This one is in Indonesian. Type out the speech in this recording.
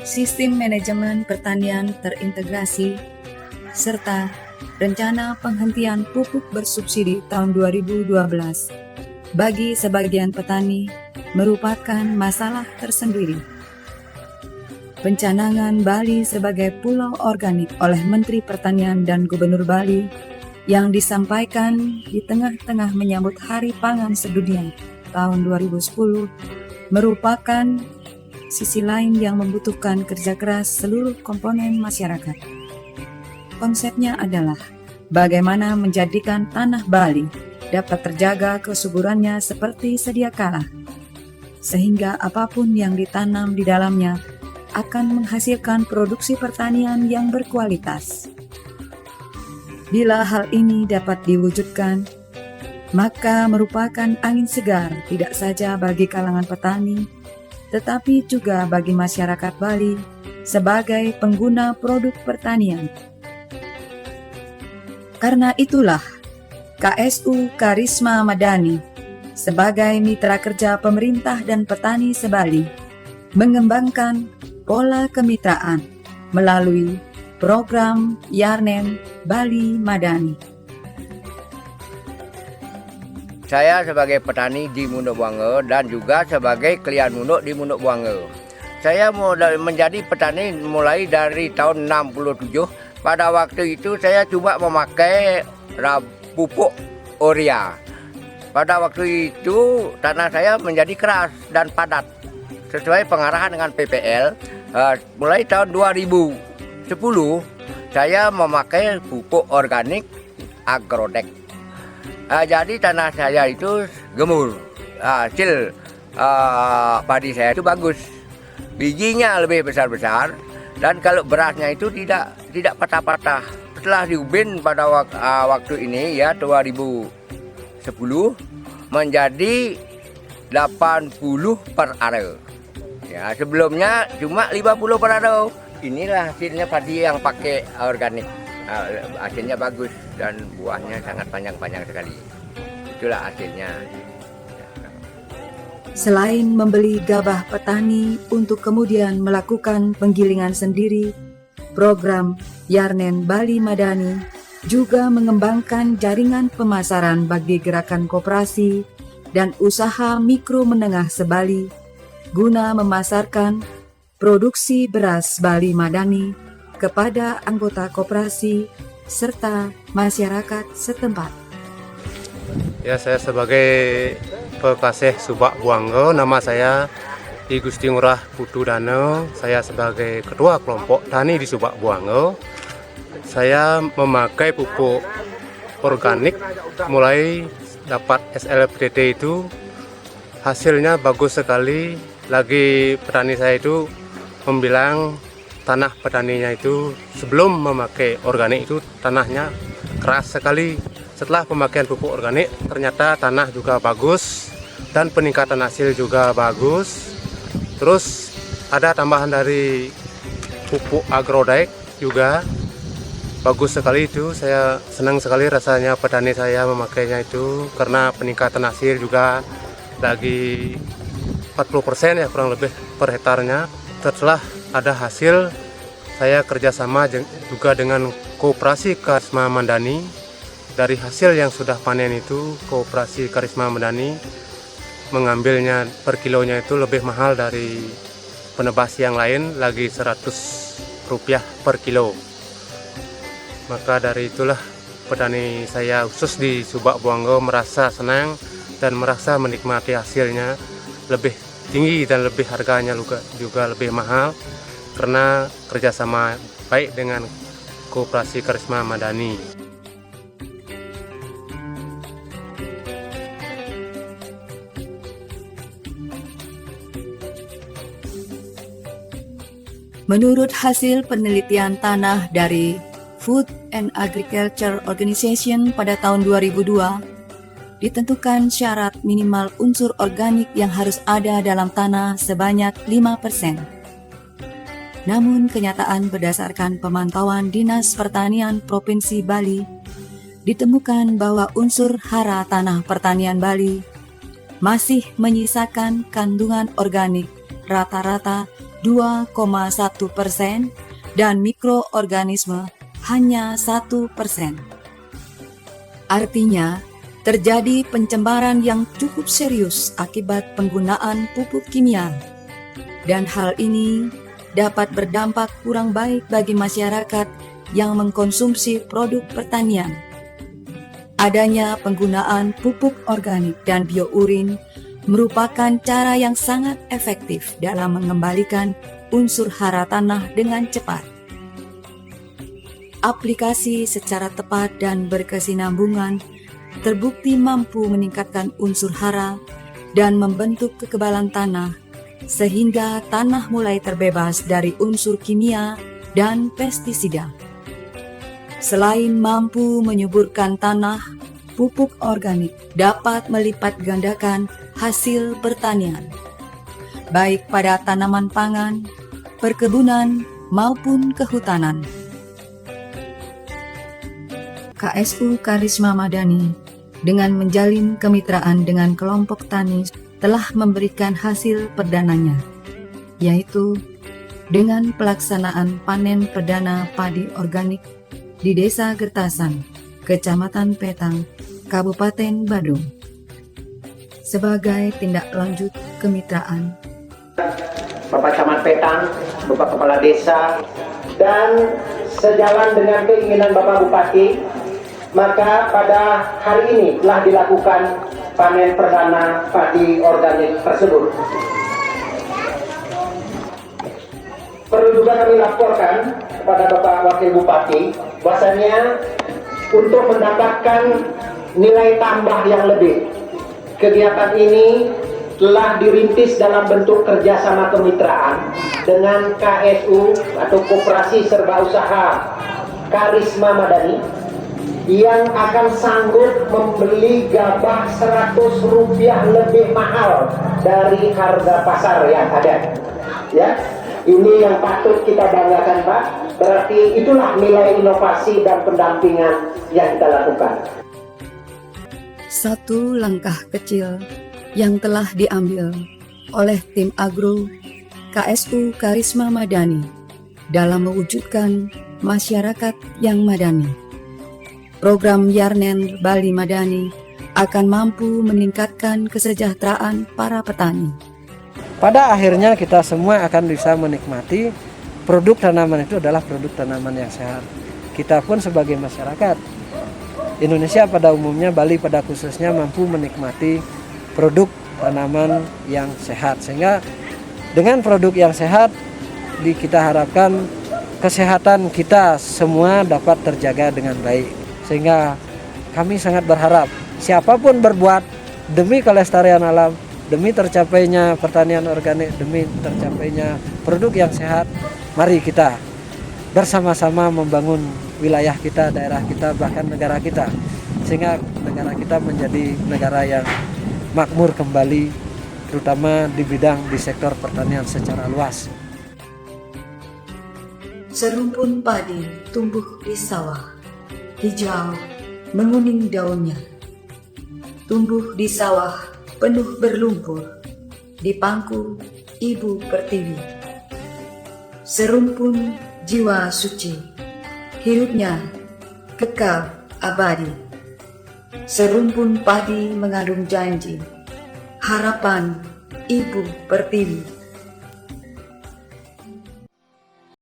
sistem manajemen pertanian terintegrasi, serta rencana penghentian pupuk bersubsidi tahun 2012 bagi sebagian petani merupakan masalah tersendiri. Pencanangan Bali sebagai pulau organik oleh Menteri Pertanian dan Gubernur Bali yang disampaikan di tengah-tengah menyambut Hari Pangan Sedunia tahun 2010 merupakan sisi lain yang membutuhkan kerja keras seluruh komponen masyarakat. Konsepnya adalah bagaimana menjadikan tanah Bali dapat terjaga kesuburannya seperti sedia kala, sehingga apapun yang ditanam di dalamnya akan menghasilkan produksi pertanian yang berkualitas. Bila hal ini dapat diwujudkan, maka merupakan angin segar tidak saja bagi kalangan petani, tetapi juga bagi masyarakat Bali sebagai pengguna produk pertanian. Karena itulah, KSU Karisma Madani sebagai mitra kerja pemerintah dan petani se-Bali mengembangkan pola kemitraan melalui program Yarnen Bali Madani. Saya sebagai petani di Munduk Buange dan juga sebagai klien Munduk di Munduk Buange. Saya menjadi petani mulai dari tahun 67. Pada waktu itu saya coba memakai pupuk urea. Pada waktu itu tanah saya menjadi keras dan padat sesuai pengarahan dengan PPL. Mulai tahun 2010 saya memakai pupuk organik Agrodex. Jadi tanah saya itu gemur, hasil padi saya itu bagus, bijinya lebih besar-besar, dan kalau berasnya itu tidak patah-patah. Setelah diubin pada waktu ini ya 2010 menjadi 80 per are. Ya, sebelumnya cuma 50 per are. Inilah hasilnya padi yang pakai organik. Hasilnya bagus dan buahnya sangat panjang-panjang sekali. Itulah hasilnya. Selain membeli gabah petani untuk kemudian melakukan penggilingan sendiri, program Yarnen Bali Madani juga mengembangkan jaringan pemasaran bagi gerakan koperasi dan usaha mikro menengah se-Bali guna memasarkan produksi beras Bali Madani kepada anggota koperasi serta masyarakat setempat. Ya, saya sebagai Pekasih Subak Buange, nama saya I Gusti Ngurah Putu Dano. Saya sebagai ketua kelompok tani di Subak Buange. Saya memakai pupuk organik mulai dapat SLPDT itu hasilnya bagus sekali. Lagi petani saya itu membilang tanah petaninya itu sebelum memakai organik itu tanahnya keras sekali. Setelah pemakaian pupuk organik ternyata tanah juga bagus dan peningkatan hasil juga bagus. Terus ada tambahan dari pupuk Agrodex juga bagus sekali itu. Saya senang sekali rasanya petani saya memakainya itu karena peningkatan hasil juga lagi 40% ya kurang lebih per hektarnya. Setelah ada hasil, saya kerjasama juga dengan Koperasi Karisma Madani. Dari hasil yang sudah panen itu, Koperasi Karisma Madani mengambilnya per kilonya itu lebih mahal dari penebas yang lain, lagi Rp100 per kilo. Maka dari itulah petani saya khusus di Subak Buange merasa senang dan merasa menikmati hasilnya lebih tinggi dan lebih harganya juga lebih mahal karena kerjasama baik dengan Koperasi Karisma Madani. Menurut hasil penelitian tanah dari Food and Agriculture Organization pada tahun 2002, ditentukan syarat minimal unsur organik yang harus ada dalam tanah sebanyak 5%. Namun kenyataan berdasarkan pemantauan Dinas Pertanian Provinsi Bali, ditemukan bahwa unsur hara tanah pertanian Bali masih menyisakan kandungan organik rata-rata 2,1% dan mikroorganisme hanya 1%. Artinya, terjadi pencemaran yang cukup serius akibat penggunaan pupuk kimia. Dan hal ini dapat berdampak kurang baik bagi masyarakat yang mengkonsumsi produk pertanian. Adanya penggunaan pupuk organik dan biourin merupakan cara yang sangat efektif dalam mengembalikan unsur hara tanah dengan cepat. Aplikasi secara tepat dan berkesinambungan terbukti mampu meningkatkan unsur hara dan membentuk kekebalan tanah sehingga tanah mulai terbebas dari unsur kimia dan pestisida. Selain mampu menyuburkan tanah, pupuk organik dapat melipat gandakan hasil pertanian, baik pada tanaman pangan, perkebunan, maupun kehutanan. KSU Karisma Madani dengan menjalin kemitraan dengan kelompok tani telah memberikan hasil perdananya, yaitu dengan pelaksanaan panen perdana padi organik di Desa Gertasan, Kecamatan Petang, Kabupaten Badung. Sebagai tindak lanjut kemitraan, Bapak Camat Petang, Bapak Kepala Desa, dan sejalan dengan keinginan Bapak Bupati, maka pada hari ini telah dilakukan panen perdana padi organik tersebut. Perlu juga kami laporkan kepada Bapak Wakil Bupati bahwasanya untuk mendapatkan nilai tambah yang lebih, kegiatan ini telah dirintis dalam bentuk kerjasama kemitraan dengan KSU atau Koperasi Serba Usaha Karisma Madani yang akan sanggup membeli gabah Rp100 lebih mahal dari harga pasar yang ada. Ya, ini yang patut kita banggakan, Pak. Berarti itulah nilai inovasi dan pendampingan yang kita lakukan. Satu langkah kecil yang telah diambil oleh tim agro KSU Karisma Madani dalam mewujudkan masyarakat yang madani. Program Yarnen Bali Madani akan mampu meningkatkan kesejahteraan para petani. Pada akhirnya kita semua akan bisa menikmati produk tanaman itu adalah produk tanaman yang sehat. Kita pun sebagai masyarakat Indonesia pada umumnya, Bali pada khususnya mampu menikmati produk tanaman yang sehat. Sehingga dengan produk yang sehat kita harapkan kesehatan kita semua dapat terjaga dengan baik. Sehingga kami sangat berharap siapapun berbuat demi kelestarian alam, demi tercapainya pertanian organik, demi tercapainya produk yang sehat, mari kita bersama-sama membangun wilayah kita, daerah kita, bahkan negara kita. Sehingga negara kita menjadi negara yang makmur kembali, terutama di sektor pertanian secara luas. Serumpun padi tumbuh di sawah, hijau, menguning daunnya. Tumbuh di sawah penuh berlumpur, di pangku Ibu Pertiwi. Serumpun jiwa suci, hidupnya kekal abadi. Serumpun padi mengandung janji, harapan Ibu Pertiwi.